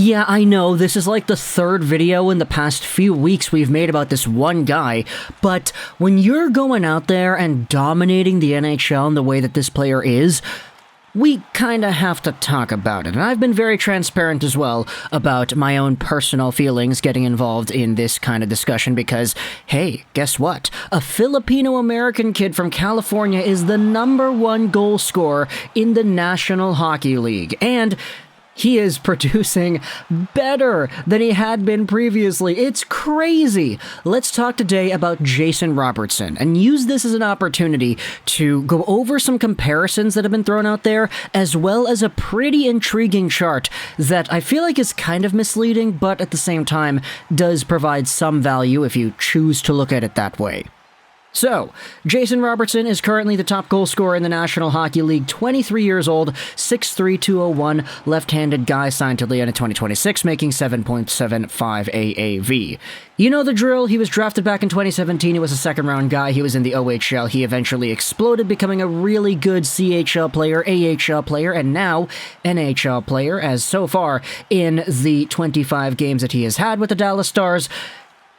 Yeah, I know, this is like the third video in the past few weeks we've made about this one guy, but when you're going out there and dominating the NHL in the way that this player is, we kinda have to talk about it. And I've been very transparent as well about my own personal feelings getting involved in this kind of discussion because, hey, guess what? A Filipino-American kid from California is the #1 goal scorer in the National Hockey League, and he is producing better than he had been previously. It's crazy. Let's talk today about Jason Robertson and use this as an opportunity to go over some comparisons that have been thrown out there, as well as a pretty intriguing chart that I feel like is kind of misleading, but at the same time does provide some value if you choose to look at it that way. So, Jason Robertson is currently the top goal scorer in the National Hockey League, 23 years old, 6'3", 201, left-handed guy, signed to Leon in 2026, making 7.75 AAV. You know the drill, he was drafted back in 2017, he was a second-round guy, he was in the OHL, he eventually exploded, becoming a really good CHL player, AHL player, and now NHL player, as so far in the 25 games that he has had with the Dallas Stars,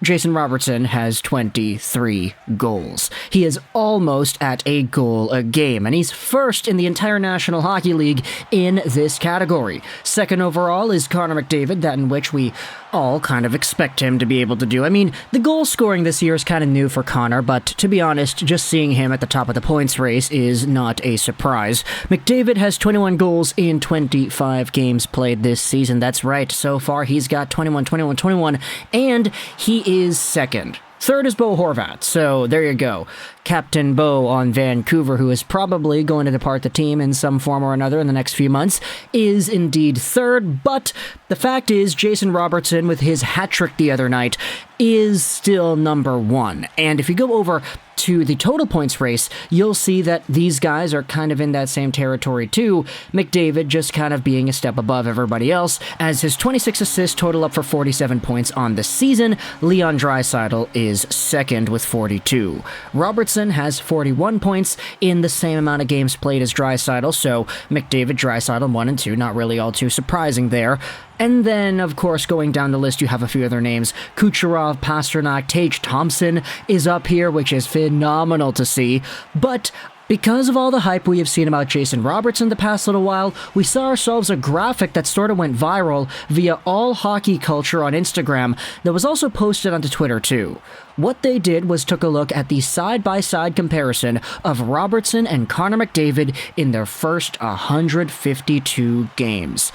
Jason Robertson has 23 goals. He is almost at a goal a game, and he's first in the entire National Hockey League in this category. Second overall is Connor McDavid, that in which we all kind of expect him to be able to do. I mean, the goal scoring this year is kind of new for Connor, but to be honest, just seeing him at the top of the points race is not a surprise. McDavid has 21 goals in 25 games played this season. That's right, so far he's got 21, 21, 21, and he is second. Third is Bo Horvat, so there you go. Captain Bo on Vancouver, who is probably going to depart the team in some form or another in the next few months, is indeed third, but the fact is Jason Robertson, with his hat-trick the other night, is still #1. And if you go over to the total points race, you'll see that these guys are kind of in that same territory too, McDavid just kind of being a step above everybody else, as his 26 assists total up for 47 points on the season. Leon Draisaitl is second with 42. Robertson has 41 points in the same amount of games played as Draisaitl, so McDavid, Draisaitl 1 and 2, not really all too surprising there. And then, of course, going down the list, you have a few other names. Kucherov, Pasternak, Tage Thompson is up here, which is phenomenal to see. But because of all the hype we have seen about Jason Robertson the past little while, we saw ourselves a graphic that sort of went viral via All Hockey Culture on Instagram that was also posted onto Twitter too. What they did was took a look at the side-by-side comparison of Robertson and Connor McDavid in their first 152 games.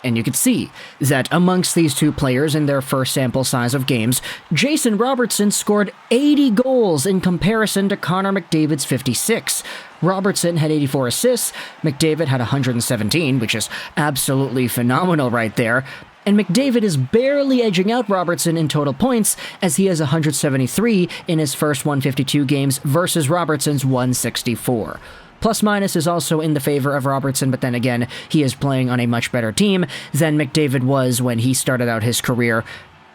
And you can see that amongst these two players in their first sample size of games, Jason Robertson scored 80 goals in comparison to Connor McDavid's 56. Robertson had 84 assists, McDavid had 117, which is absolutely phenomenal right there. And McDavid is barely edging out Robertson in total points, as he has 173 in his first 152 games versus Robertson's 164. Plus-minus is also in the favor of Robertson, but then again, he is playing on a much better team than McDavid was when he started out his career.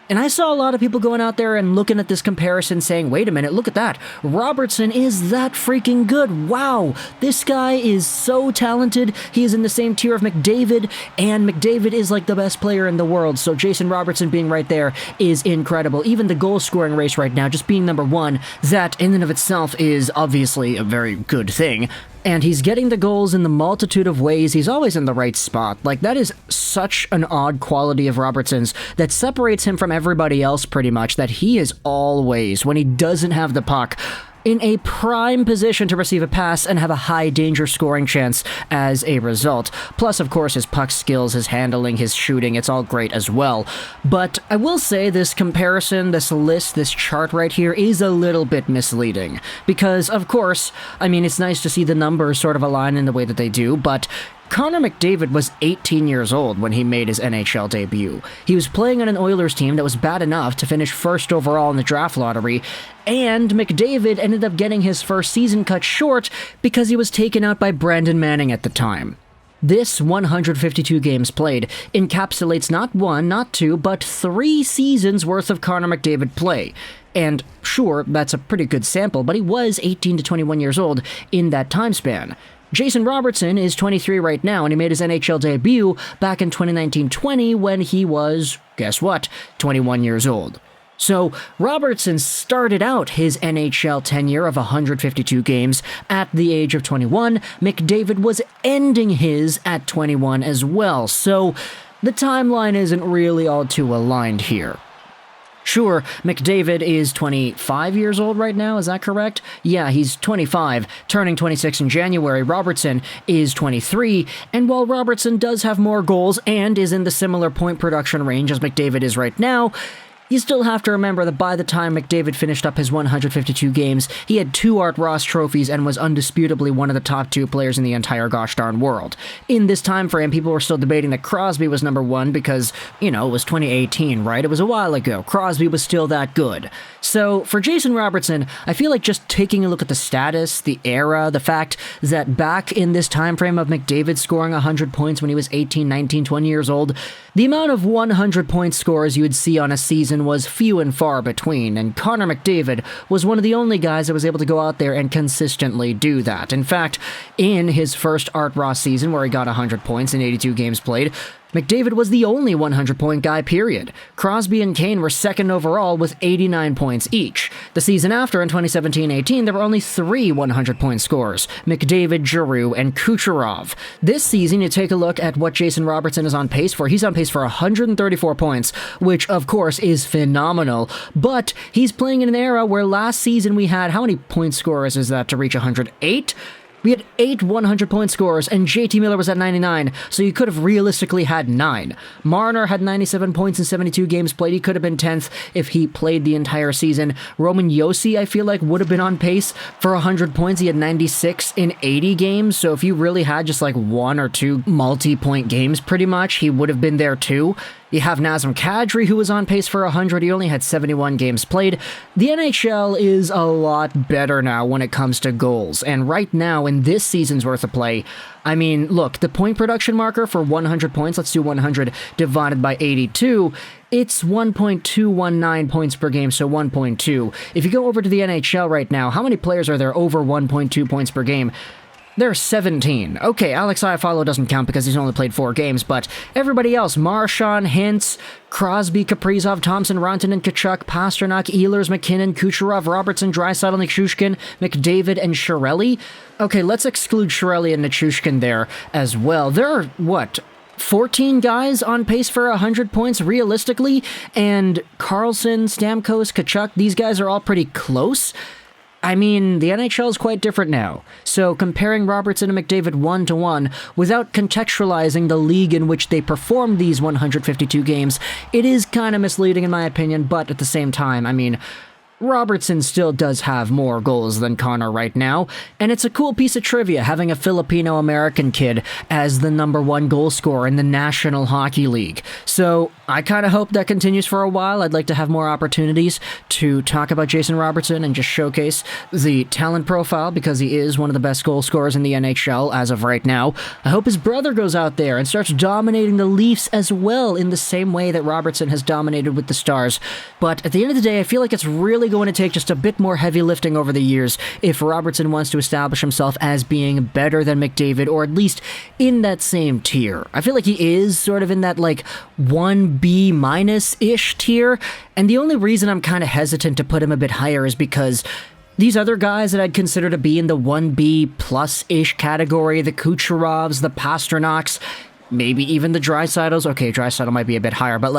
And I saw a lot of people going out there and looking at this comparison saying, wait a minute, look at that. Robertson is that freaking good. Wow, this guy is so talented. He is in the same tier of McDavid, and McDavid is like the best player in the world. So Jason Robertson being right there is incredible. Even the goal scoring race right now, just being #1, that in and of itself is obviously a very good thing. And he's getting the goals in the multitude of ways. He's always in the right spot. Like, that is such an odd quality of Robertson's that separates him from everybody else pretty much, that he is always, when he doesn't have the puck, in a prime position to receive a pass and have a high danger scoring chance as a result. Plus, of course, his puck skills, his handling, his shooting, it's all great as well. But I will say this comparison, this list, this chart right here is a little bit misleading. Because, of course, I mean, it's nice to see the numbers sort of align in the way that they do, but Connor McDavid was 18 years old when he made his NHL debut. He was playing on an Oilers team that was bad enough to finish first overall in the draft lottery, and McDavid ended up getting his first season cut short because he was taken out by Brandon Manning at the time. This 152 games played encapsulates not 1, not 2, but 3 seasons worth of Connor McDavid play. And sure, that's a pretty good sample, but he was 18 to 21 years old in that time span. Jason Robertson is 23 right now, and he made his NHL debut back in 2019-20 when he was, guess what, 21 years old. So, Robertson started out his NHL tenure of 152 games at the age of 21. McDavid was ending his at 21 as well, so the timeline isn't really all too aligned here. Sure, McDavid is 25 years old right now, is that correct? Yeah, he's 25, turning 26 in January. Robertson is 23, and while Robertson does have more goals and is in the similar point production range as McDavid is right now, you still have to remember that by the time McDavid finished up his 152 games, he had 2 Art Ross trophies and was undisputably one of the top 2 players in the entire gosh darn world. In this time frame, people were still debating that Crosby was number 1 because, it was 2018, right? It was a while ago. Crosby was still that good. So, for Jason Robertson, I feel like just taking a look at the status, the era, the fact that back in this time frame of McDavid scoring 100 points when he was 18, 19, 20 years old, the amount of 100-point scores you would see on a season was few and far between, and Connor McDavid was one of the only guys that was able to go out there and consistently do that. In fact, in his first Art Ross season, where he got 100 points in 82 games played, McDavid was the only 100-point guy, period. Crosby and Kane were second overall with 89 points each. The season after, in 2017-18, there were only 3 100-point scorers: McDavid, Giroux, and Kucherov. This season, you take a look at what Jason Robertson is on pace for. He's on pace for 134 points, which, of course, is phenomenal. But he's playing in an era where last season we had, how many point scorers is that to reach 108? We had 8 100-point scorers, and JT Miller was at 99, so you could have realistically had 9. Marner had 97 points in 72 games played. He could have been 10th if he played the entire season. Roman Josi, I feel like, would have been on pace for 100 points. He had 96 in 80 games, so if you really had just like 1 or 2 multi-point games, pretty much, he would have been there too. You have Nazem Kadri, who was on pace for 100. He only had 71 games played. The NHL is a lot better now when it comes to goals. And right now, in this season's worth of play, I mean, look, the point production marker for 100 points, let's do 100 divided by 82, it's 1.219 points per game, so 1.2. If you go over to the NHL right now, how many players are there over 1.2 points per game? There are 17. Okay, Alex Iafallo doesn't count because he's only played 4 games, but everybody else, Marchand, Hintz, Crosby, Kaprizov, Thompson, Rantanen, Tkachuk, Pasternak, Ehlers, McKinnon, Kucherov, Robertson, Draisaitl, Nichushkin, McDavid, and Chiarelli. Okay, let's exclude Chiarelli and Nichushkin there as well. There are, 14 guys on pace for 100 points realistically, and Karlsson, Stamkos, Tkachuk, these guys are all pretty close. I mean, the NHL is quite different now, so comparing Robertson and McDavid 1-to-1 without contextualizing the league in which they performed these 152 games, it is kind of misleading in my opinion, but at the same time, I mean, Robertson still does have more goals than Conor right now, and it's a cool piece of trivia having a Filipino-American kid as the #1 goal scorer in the National Hockey League. So I kind of hope that continues for a while. I'd like to have more opportunities to talk about Jason Robertson and just showcase the talent profile because he is one of the best goal scorers in the NHL as of right now. I hope his brother goes out there and starts dominating the Leafs as well in the same way that Robertson has dominated with the Stars. But at the end of the day, I feel like it's really going to take just a bit more heavy lifting over the years if Robertson wants to establish himself as being better than McDavid, or at least in that same tier. I feel like he is sort of in that 1B-ish tier, and the only reason I'm kind of hesitant to put him a bit higher is because these other guys that I'd consider to be in the 1B+-ish category, the Kucherovs, the Pasternaks, maybe even the Draisaitl's. Okay, Draisaitl might be a bit higher, but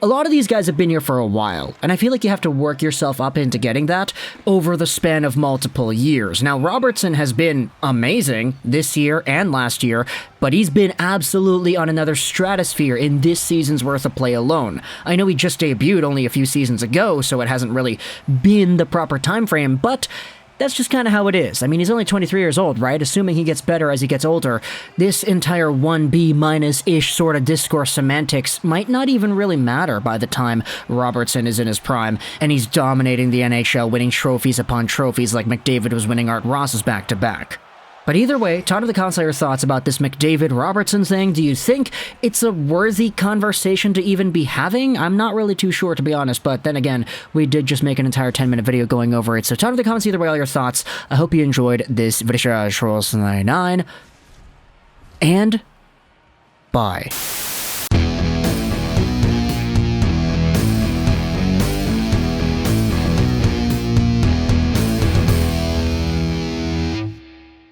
a lot of these guys have been here for a while, and I feel like you have to work yourself up into getting that over the span of multiple years. Now, Robertson has been amazing this year and last year, but he's been absolutely on another stratosphere in this season's worth of play alone. I know he just debuted only a few seasons ago, so it hasn't really been the proper time frame, but that's just kind of how it is. I mean, he's only 23 years old, right? Assuming he gets better as he gets older, this entire 1B-ish sort of discourse semantics might not even really matter by the time Robertson is in his prime, and he's dominating the NHL, winning trophies upon trophies like McDavid was winning Art Ross's back-to-back. But either way, talk to the comments your thoughts about this McDavid-Robertson thing. Do you think it's a worthy conversation to even be having? I'm not really too sure, to be honest, but then again, we did just make an entire 10-minute video going over it. So talk to the comments either way, all your thoughts. I hope you enjoyed this video. Juraj 99, and bye.